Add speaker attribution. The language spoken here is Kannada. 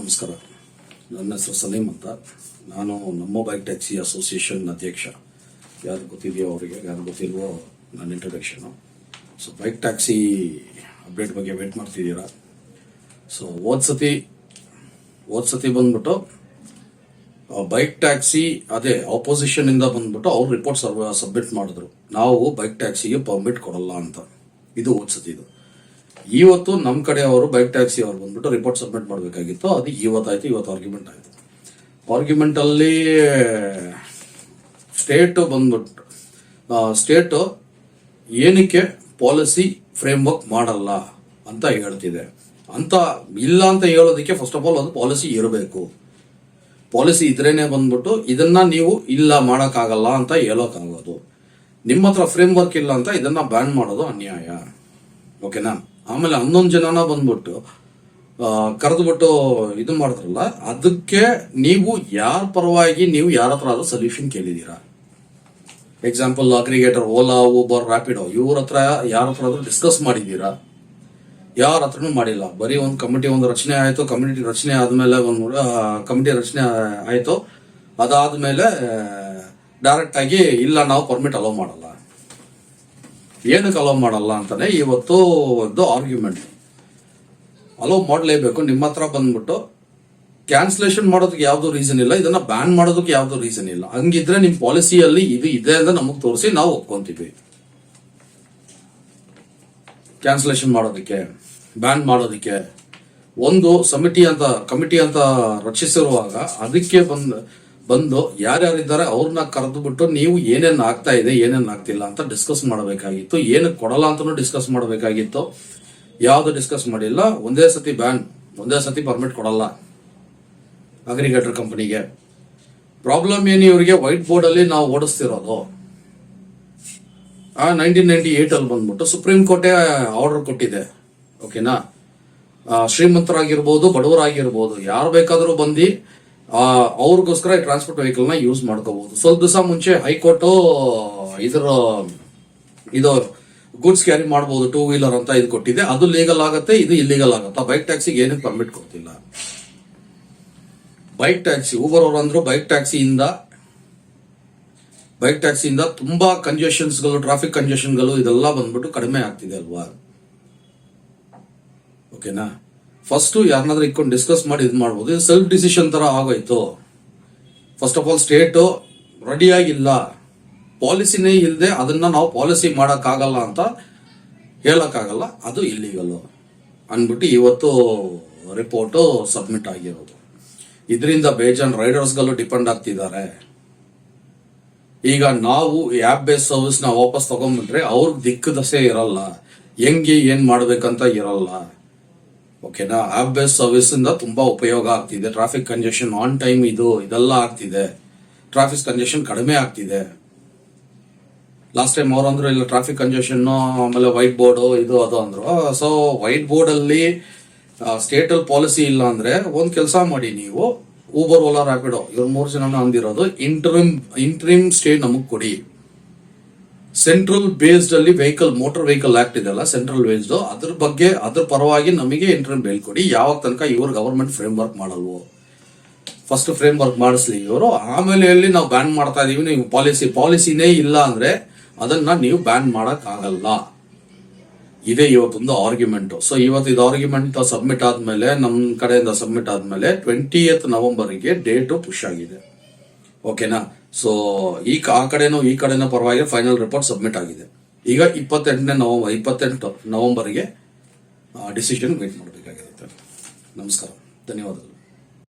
Speaker 1: ನಮಸ್ಕಾರ. ನನ್ನ ಹೆಸರು ಸಲೀಂ ಅಂತ. ನಾನು ನಮ್ಮ ಬೈಕ್ ಟ್ಯಾಕ್ಸಿ ಅಸೋಸಿಯೇಷನ್ ಅಧ್ಯಕ್ಷ. ಯಾರು ಗೊತ್ತಿದೆಯೋ ಅವರಿಗೆ, ಯಾರು ಗೊತ್ತಿಲ್ವೋ ನನ್ನ ಇಂಟ್ರಡಕ್ಷನು. ಸೊ ಬೈಕ್ ಟ್ಯಾಕ್ಸಿ ಅಪ್ಡೇಟ್ ಬಗ್ಗೆ ವೇಟ್ ಮಾಡ್ತಿದ್ದೀರಾ. ಸೊ ಓದ್ಸತಿ ಬಂದ್ಬಿಟ್ಟು ಬೈಕ್ ಟ್ಯಾಕ್ಸಿ ಅದೇ ಆಪೋಸಿಷನ್ ಇಂದ ಬಂದ್ಬಿಟ್ಟು ಅವ್ರು ರಿಪೋರ್ಟ್ ಸಬ್ಮಿಟ್ ಮಾಡಿದ್ರು, ನಾವು ಬೈಕ್ ಟ್ಯಾಕ್ಸಿಗೆ ಪರ್ಮಿಟ್ ಕೊಡಲ್ಲ ಅಂತ. ಇದು ಓದ್ಸತಿದು. ಇವತ್ತು ನಮ್ಮ ಕಡೆ ಅವರು ಬೈಕ್ ಟ್ಯಾಕ್ಸಿ ಅವ್ರು ಬಂದ್ಬಿಟ್ಟು ರಿಪೋರ್ಟ್ ಸಬ್ಮಿಟ್ ಮಾಡಬೇಕಾಗಿತ್ತು. ಅದು ಇವತ್ತಾಯ್ತು. ಇವತ್ತು ಆರ್ಗ್ಯುಮೆಂಟ್ ಆಯ್ತು. ಆರ್ಗ್ಯುಮೆಂಟ್ ಅಲ್ಲಿ ಸ್ಟೇಟ್ ಏನಕ್ಕೆ ಪಾಲಿಸಿ ಫ್ರೇಮ್ ವರ್ಕ್ ಮಾಡಲ್ಲ ಅಂತ ಹೇಳ್ತಿದೆ. ಅಂತ ಇಲ್ಲ ಅಂತ ಹೇಳೋದಕ್ಕೆ ಫಸ್ಟ್ ಆಫ್ ಆಲ್ ಅದು ಪಾಲಿಸಿ ಇರಬೇಕು. ಪಾಲಿಸಿ ಇದ್ರೇನೆ ಬಂದ್ಬಿಟ್ಟು ಇದನ್ನ ನೀವು ಇಲ್ಲ ಮಾಡಕ್ಕಾಗಲ್ಲ ಅಂತ ಹೇಳೋಕ್ಕಾಗೋದು. ನಿಮ್ಮ ಹತ್ರ ಫ್ರೇಮ್ ವರ್ಕ್ ಇಲ್ಲ ಅಂತ ಇದನ್ನ ಬ್ಯಾನ್ ಮಾಡೋದು ಅನ್ಯಾಯ. ಓಕೆನಾ? ಆಮೇಲೆ 11 ಜನನ ಬಂದ್ಬಿಟ್ಟು ಕರೆದ್ಬಿಟ್ಟು ಇದು ಮಾಡಿದ್ರಲ್ಲ, ಅದಕ್ಕೆ ನೀವು ಯಾರ ಪರವಾಗಿ ನೀವು ಯಾರ ಹತ್ರ ಆದ್ರೂ ಸೊಲ್ಯೂಷನ್ ಕೇಳಿದೀರಾ? Example aggregator Ola, Uber, Rapido ಇವ್ರ ಹತ್ರ ಯಾರ ಹತ್ರ ಆದ್ರೂ ಡಿಸ್ಕಸ್ ಮಾಡಿದೀರಾ? ಯಾರ ಹತ್ರನೂ ಮಾಡಿಲ್ಲ. ಬರೀ ಒಂದು ಕಮಿಟಿ ರಚನೆ ಆಯ್ತು. ಕಮಿಟಿ ರಚನೆ ಆಯ್ತು. ಅದಾದ್ಮೇಲೆ ಡೈರೆಕ್ಟ್ ಆಗಿ ಇಲ್ಲ ನಾವು ಪರ್ಮಿಟ್ ಅಲೋ ಮಾಡಲ್ಲ. ಏನಕ್ಕೆ ಅಲೋ ಮಾಡಲ್ಲ ಅಂತಾನೆ ಇವತ್ತು ಒಂದು ಆರ್ಗ್ಯುಮೆಂಟ್. ಅಲೋ ಮಾಡಲೇಬೇಕು. ನಿಮ್ಮ ಹತ್ರ ಬಂದ್ಬಿಟ್ಟು ಕ್ಯಾನ್ಸಲೇಷನ್ ಮಾಡೋದಕ್ಕೆ ಯಾವ್ದು ರೀಸನ್ ಇಲ್ಲ, ಇದನ್ನ ಬ್ಯಾನ್ ಮಾಡೋದಕ್ಕೆ ಯಾವ್ದು ರೀಸನ್ ಇಲ್ಲ. ಹಂಗಿದ್ರೆ ನಿಮ್ ಪಾಲಿಸಿಯಲ್ಲಿ ಇದು ಇದೆ ಅಂತ ನಮಗ್ ತೋರಿಸಿ ನಾವು ಒಪ್ಕೊಂತೀವಿ. ಕ್ಯಾನ್ಸಲೇಷನ್ ಮಾಡೋದಕ್ಕೆ, ಬ್ಯಾನ್ ಮಾಡೋದಕ್ಕೆ ಒಂದು ಕಮಿಟಿ ಅಂತ ರಚಿಸಿರುವಾಗ ಅದಕ್ಕೆ ಬಂದು ಯಾರ್ಯಾರಿದ್ದಾರೆ ಅವ್ರನ್ನ ಕರೆದುಬಿಟ್ಟು ನೀವು ಏನೇನ್ ಆಗ್ತಾ ಇದೆ, ಏನೇನ್ ಆಗ್ತಿಲ್ಲ ಅಂತ ಡಿಸ್ಕಸ್ ಮಾಡಬೇಕಾಗಿತ್ತು. ಏನಕ್ಕೆ ಕೊಡಲ್ಲ ಅಂತಾನು ಡಿಸ್ಕಸ್ ಮಾಡಬೇಕಾಗಿತ್ತು. ಯಾವ್ದು ಡಿಸ್ಕಸ್ ಮಾಡಿಲ್ಲ. ಒಂದೇ ಸತಿ ಪರ್ಮಿಟ್ ಕೊಡಲ್ಲ ಅಗ್ರಿಗೇಟರ್ ಕಂಪನಿಗೆ. ಪ್ರಾಬ್ಲಮ್ ಏನು, ಇವರಿಗೆ ವೈಟ್ ಬೋರ್ಡ್ ಅಲ್ಲಿ ನಾವು ಓಡಿಸ್ತಿರೋದು 1998 ಅಲ್ಲಿ ಬಂದ್ಬಿಟ್ಟು ಸುಪ್ರೀಂ ಕೋರ್ಟೇ ಆರ್ಡರ್ ಕೊಟ್ಟಿದೆ. ಓಕೆನಾ? ಶ್ರೀಮಂತರಾಗಿರ್ಬೋದು, ಬಡವರಾಗಿರ್ಬೋದು, ಯಾರು ಬೇಕಾದ್ರೂ ಬಂದು ಅವ್ರಿಗೋಸ್ಕರ ಟ್ರಾನ್ಸ್ಪೋರ್ಟ್ ವೆಹಿಕಲ್ ನ ಯೂಸ್ ಮಾಡ್ಕೋಬಹುದು. ಸ್ವಲ್ಪ ದಿವಸ ಮುಂಚೆ ಹೈಕೋರ್ಟ್ ಇದು ಗೂಡ್ಸ್ ಕ್ಯಾರಿ ಮಾಡಬಹುದು 2 ವೀಲರ್ ಅಂತ ಇದು ಕೊಟ್ಟಿದೆ. ಅದು ಲೀಗಲ್ ಆಗತ್ತೆ, ಇದು ಇಲ್ಲಿಗಲ್ ಆಗತ್ತೆ. ಬೈಕ್ ಟ್ಯಾಕ್ಸಿಗೆ ಏನಕ್ಕೆ ಪರ್ಮಿಟ್ ಕೊಡ್ತಿಲ್ಲ. ಬೈಕ್ ಟ್ಯಾಕ್ಸಿ ಊಬರ್ ಅವರು ಅಂದ್ರು ಬೈಕ್ ಟ್ಯಾಕ್ಸಿಯಿಂದ ತುಂಬಾ ಕಂಜೆಷನ್ಸ್ಗಳು, ಟ್ರಾಫಿಕ್ ಕಂಜೆಷನ್ಗಳು ಇದೆಲ್ಲ ಬಂದ್ಬಿಟ್ಟು ಕಡಿಮೆ ಆಗ್ತಿದೆ ಅಲ್ವಾ? ಓಕೆನಾ? ಫಸ್ಟ್ ಯಾರನ್ನಾದ್ರೂ ಇಟ್ಕೊಂಡು ಡಿಸ್ಕಸ್ ಮಾಡಿ ಇದು ಮಾಡ್ಬೋದು. ಇದು ಸೆಲ್ಫ್ ಡಿಸಿಷನ್ ತರ ಆಗೋಯ್ತು. ಫಸ್ಟ್ ಆಫ್ ಆಲ್ ಸ್ಟೇಟ್ ರೆಡಿಯಾಗಿಲ್ಲ, ಪಾಲಿಸಿನೇ ಇಲ್ಲದೆ ಅದನ್ನ ನಾವು ಪಾಲಿಸಿ ಮಾಡಕ್ಕಾಗಲ್ಲ ಅಂತ ಹೇಳಕ್ಕಾಗಲ್ಲ, ಅದು ಇಲ್ಲಿಗಲ್ ಅನ್ಬಿಟ್ಟು ಇವತ್ತು ರಿಪೋರ್ಟ್ ಸಬ್ಮಿಟ್ ಆಗಿರೋದು. ಇದರಿಂದ ಬೇಜಾನ್ ರೈಡರ್ಸ್ಗಳು ಡಿಪೆಂಡ್ ಆಗ್ತಿದ್ದಾರೆ. ಈಗ ನಾವು ಆ್ಯಪ್ ಬೇಸ್ ಸರ್ವಿಸ್ ನ ವಾಪಸ್ ತಗೊಂಡ್ಬಿಟ್ರೆ ಅವ್ರಿಗೆ ದಿಕ್ಕು ದಸೆ ಇರಲ್ಲ, ಹೆಂಗೆ ಏನ್ ಮಾಡ್ಬೇಕಂತ ಇರಲ್ಲ. ಓಕೆನಾ? ಆಪ್ ಬೇಸ್ ಸರ್ವಿಸ್ ಇಂದ ತುಂಬಾ ಉಪಯೋಗ ಆಗ್ತಿದೆ. ಟ್ರಾಫಿಕ್ ಕಂಜೆಷನ್ ಆನ್ ಟೈಮ್ ಇದೆಲ್ಲ ಆಗ್ತಿದೆ. ಟ್ರಾಫಿಕ್ ಕಂಜೆಷನ್ ಕಡಿಮೆ ಆಗ್ತಿದೆ. ಲಾಸ್ಟ್ ಟೈಮ್ ಅವ್ರು ಅಂದ್ರು ಇಲ್ಲ ಟ್ರಾಫಿಕ್ ಕಂಜೆಷನ್, ಆಮೇಲೆ ವೈಟ್ ಬೋರ್ಡ್ ಅದು ಅಂದ್ರು. ಸೊ ವೈಟ್ ಬೋರ್ಡ್ ಅಲ್ಲಿ ಸ್ಟೇಟ್ ಅಲ್ಲಿ ಪಾಲಿಸಿ ಇಲ್ಲ ಅಂದ್ರೆ ಒಂದ್ ಕೆಲಸ ಮಾಡಿ, ನೀವು ಊಬರ್, ಓಲಾ, ರ್ಯಾಪಿಡೋ ಇವ್ರ 3 ಜನ ಅಂದಿರೋದು ಇಂಟ್ರಿಮ್ ಸ್ಟೇ ನಮಗ್ ಕೊಡಿ. ಸೆಂಟ್ರಲ್ ಬೇಸ್ಡ್ ಅಲ್ಲಿ ಮೋಟಾರ್ ವೆಹಿಕಲ್ ಆಕ್ಟ್ ಇದೆಲ್ಲ ಸೆಂಟ್ರಲ್ ಬೇಸ್ಡ್, ಅದ್ರ ಪರವಾಗಿ ನಮಗೆ ಇಂಟ್ರಿಮ್ ಬೇಲ್ ಕೊಡಿ. ಯಾವಾಗ ತನಕ ಇವರು ಗವರ್ಮೆಂಟ್ ಫ್ರೇಮ್ ವರ್ಕ್ ಮಾಡಲ್ವೋ, ಫಸ್ಟ್ ಫ್ರೇಮ್ ವರ್ಕ್ ಮಾಡಿಸ್ಲಿ ಇವರು. ಆಮೇಲೆ ಎಲ್ಲಿ ನಾವು ಬ್ಯಾನ್ ಮಾಡ್ತಾ ಇದೀವಿ, ನೀವು ಪಾಲಿಸಿನೇ ಇಲ್ಲ ಅಂದ್ರೆ ಅದನ್ನ ನೀವು ಬ್ಯಾನ್ ಮಾಡಕ್ ಆಗಲ್ಲ. ಇದೇ ಇವತ್ತೊಂದು ಆರ್ಗ್ಯುಮೆಂಟ್. ಸೊ ಇವತ್ತು ಇದು ಆರ್ಗ್ಯುಮೆಂಟ್ ಸಬ್ಮಿಟ್ ಆದ್ಮೇಲೆ, ನಮ್ ಕಡೆಯಿಂದ ಸಬ್ಮಿಟ್ ಆದ್ಮೇಲೆ 20th ನವೆಂಬರ್ಗೆ ಡೇಟ್ ಪುಷ್ ಆಗಿದೆ. ಓಕೆನಾ? ಸೊ ಆ ಕಡೆನೂ ಪರವಾಗಿ ಫೈನಲ್ ರಿಪೋರ್ಟ್ ಸಬ್ಮಿಟ್ ಆಗಿದೆ. ಈಗ 28 ನವೆಂಬರ್ಗೆ ಡಿಸಿಷನ್ ವೇಟ್ ಮಾಡಬೇಕಾಗಿರುತ್ತೆ. ನಮಸ್ಕಾರ, ಧನ್ಯವಾದಗಳು.